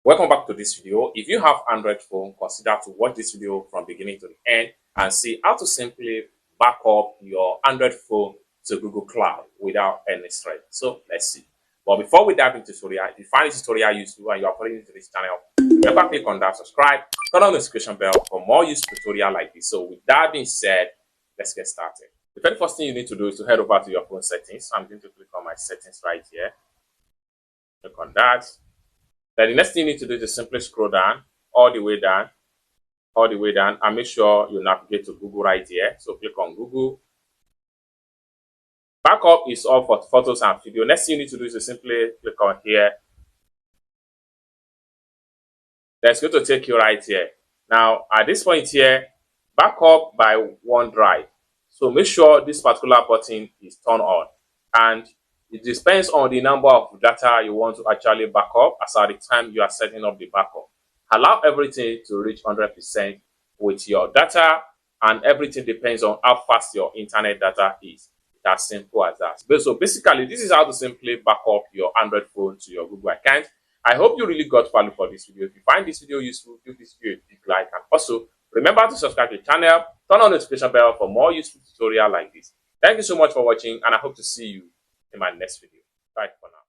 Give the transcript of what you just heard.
Welcome back to this video. If you have Android phone, consider to watch this video from beginning to the end and see how to simply back up your Android phone to Google Cloud without any stress. So let's see. But before we dive into tutorial, if you find this tutorial useful and you are following into this channel, remember click on that subscribe, turn on the notification bell for more useful tutorial like this. So with that being said, let's get started. The very first thing you need to do is to head over to your phone settings. I'm going to click on my settings right here. Click on that. Then the next thing you need to do is to simply scroll down, all the way down, and make sure you navigate to Google right here. So click on Google. Backup is all for photos and video. Next thing you need to do is to simply click on here. That's going to take you right here. Now, at this point here, backup by OneDrive. So make sure this particular button is turned on. And it depends on the number of data you want to actually back up as at the time you are setting up the backup. Allow everything to reach 100% with your data, and everything depends on how fast your internet data is. It's as simple as that. So basically, this is how to simply back up your Android phone to your Google account. I hope you really got value for this video. If you find this video useful, give this video a big like, and also remember to subscribe to the channel, turn on the notification bell for more useful tutorial like this. Thank you so much for watching, and I hope to see you in my next video. Bye for now.